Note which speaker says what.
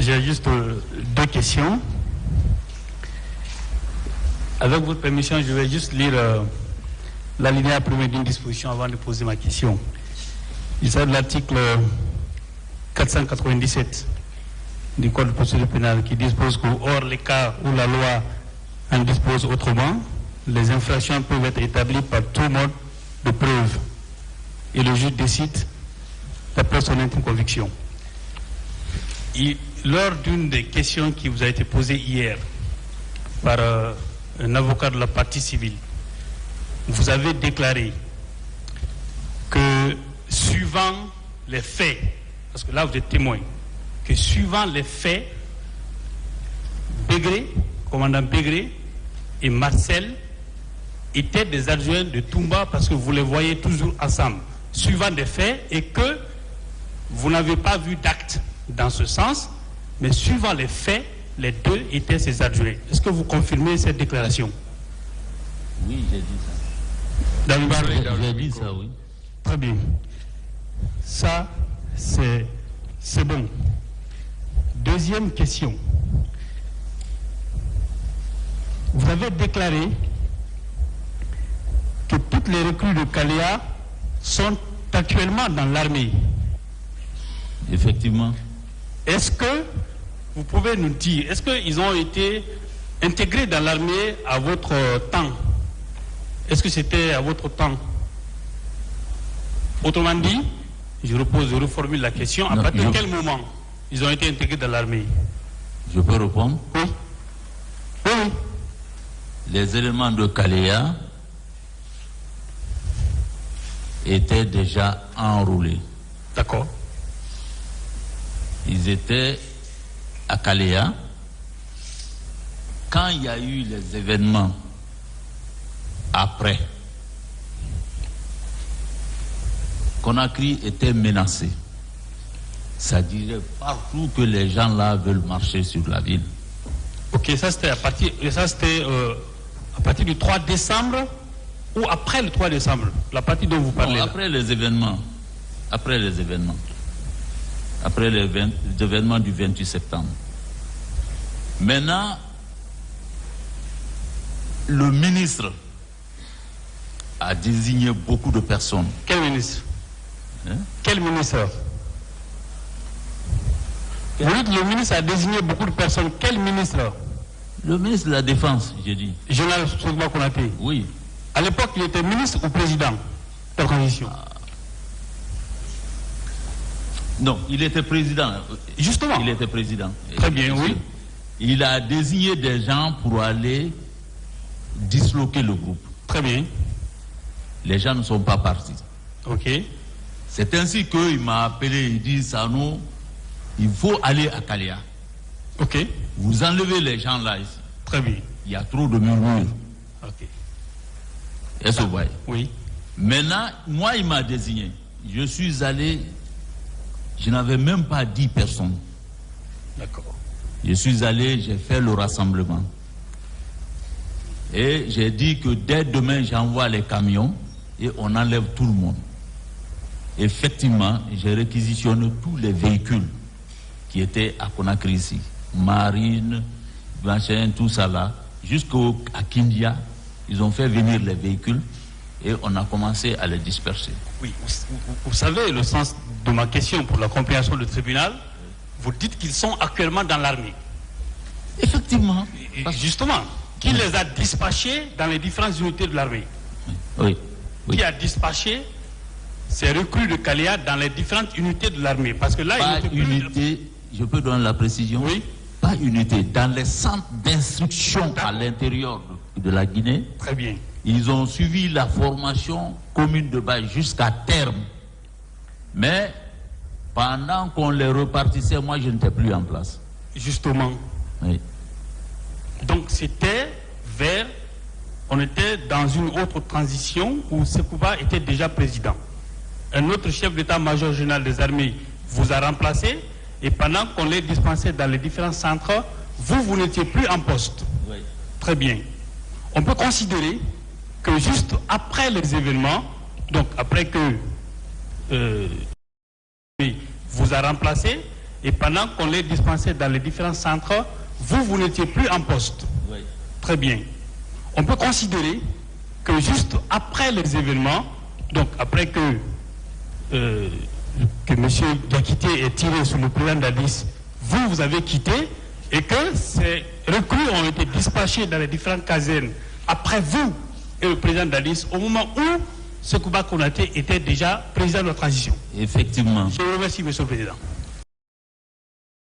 Speaker 1: J'ai juste deux questions. Avec votre permission, je vais juste lire l'alinéa premier d'une disposition avant de poser ma question. Il s'agit de l'article 497 du Code de procédure pénale qui dispose que, hors les cas où la loi en dispose autrement, les infractions peuvent être établies par tout mode de preuve et le juge décide d'après son intime conviction. Lors d'une des questions qui vous a été posée hier par un avocat de la partie civile, vous avez déclaré que suivant les faits, parce que là vous êtes témoin, que suivant les faits, Bégré, commandant Bégré et Marcel étaient des adjoints de Toumba parce que vous les voyez toujours ensemble, suivant des faits, et que vous n'avez pas vu d'acte dans ce sens, mais suivant les faits, les deux étaient ses adjoints. Est-ce que vous confirmez cette déclaration?
Speaker 2: Oui, j'ai dit ça. J'ai dit ça, oui.
Speaker 1: Très bien. Ça, c'est bon. Deuxième question. Vous avez déclaré que toutes les recrues de Kaléa sont actuellement dans l'armée.
Speaker 2: Effectivement.
Speaker 1: Est-ce que vous pouvez nous dire, est-ce qu'ils ont été intégrés dans l'armée à votre temps? Est-ce que c'était à votre temps? Autrement dit, je reformule la question, à partir de quel moment ils ont été intégrés dans l'armée?
Speaker 2: Je peux répondre?
Speaker 1: Oui. Oui.
Speaker 2: Les éléments de Kaléa étaient déjà enrôlés.
Speaker 1: D'accord.
Speaker 2: Ils étaient à Kaléa quand il y a eu les événements après. Conakry était menacé. Ça dirait partout que les gens là veulent marcher sur la ville.
Speaker 1: Ok, ça c'était à partir du 3 décembre ou après le 3 décembre, la partie dont vous parlez?
Speaker 2: Non, après les événements. Après les événements du 28 septembre. Maintenant, le ministre a désigné beaucoup de personnes.
Speaker 1: Quel ministre? Quel ministre? Vous dites le ministre a désigné beaucoup de personnes. Quel ministre?
Speaker 2: Le ministre de la Défense, j'ai dit.
Speaker 1: Général Souleymane Konaté.
Speaker 2: Oui.
Speaker 1: À l'époque, il était ministre ou président de la transition?
Speaker 2: Non, il était président.
Speaker 1: Justement.
Speaker 2: Il était président.
Speaker 1: Très bien, oui.
Speaker 2: Il a désigné des gens pour aller disloquer le groupe.
Speaker 1: Très bien.
Speaker 2: Les gens ne sont pas partis.
Speaker 1: Ok.
Speaker 2: C'est ainsi qu'il m'a appelé, il dit, Sanou, il faut aller à Kaléa.
Speaker 1: Ok.
Speaker 2: Vous enlevez les gens là ici.
Speaker 1: Très bien.
Speaker 2: Il y a trop de murmures.
Speaker 1: Ok.
Speaker 2: Est-ce que vous voyez?
Speaker 1: Oui.
Speaker 2: Maintenant, moi, il m'a désigné. Je suis allé, je n'avais même pas 10 personnes.
Speaker 1: D'accord.
Speaker 2: Je suis allé, j'ai fait le rassemblement. Et j'ai dit que dès demain, j'envoie les camions et on enlève tout le monde. Effectivement, j'ai réquisitionné tous les véhicules qui étaient à Conakry ici. Marine, machin, tout ça là. Jusqu'à Kindia, ils ont fait venir les véhicules et on a commencé à les disperser.
Speaker 1: Oui, vous savez le sens de ma question pour la compréhension du tribunal. Vous dites qu'ils sont actuellement dans l'armée.
Speaker 2: Effectivement.
Speaker 1: Justement, qui les a dispatchés dans les différentes unités de l'armée?
Speaker 2: Oui.
Speaker 1: Qui a dispatché ces recrues de Kaléa dans les différentes unités de l'armée? Parce que là,
Speaker 2: pas unité, je peux donner la précision?
Speaker 1: Oui.
Speaker 2: Pas unité, dans les centres d'instruction à l'intérieur de la Guinée.
Speaker 1: Très bien.
Speaker 2: Ils ont suivi la formation commune de base jusqu'à terme. Mais pendant qu'on les repartissait, moi je n'étais plus en place.
Speaker 1: Justement.
Speaker 2: Oui.
Speaker 1: Donc c'était on était dans une autre transition où Sekouba était déjà président. Un autre chef d'état-major général des armées vous a remplacé et pendant qu'on les dispensait dans les différents centres, vous n'étiez plus en poste.
Speaker 2: Oui.
Speaker 1: Très bien. On peut considérer que juste après les événements, donc après que vous a remplacé, et pendant qu'on les dispensait dans les différents centres, vous n'étiez plus en poste.
Speaker 2: Oui.
Speaker 1: Très bien. On peut considérer que juste après les événements, donc après que M. Diakité est tiré sur le président Dadis, vous avez quitté et que ces recrues ont été dispatchés dans les différentes casernes après vous et le président Dadis au moment où Sekouba Konaté était déjà président de la transition.
Speaker 2: Effectivement.
Speaker 1: Je vous remercie, M. le Président.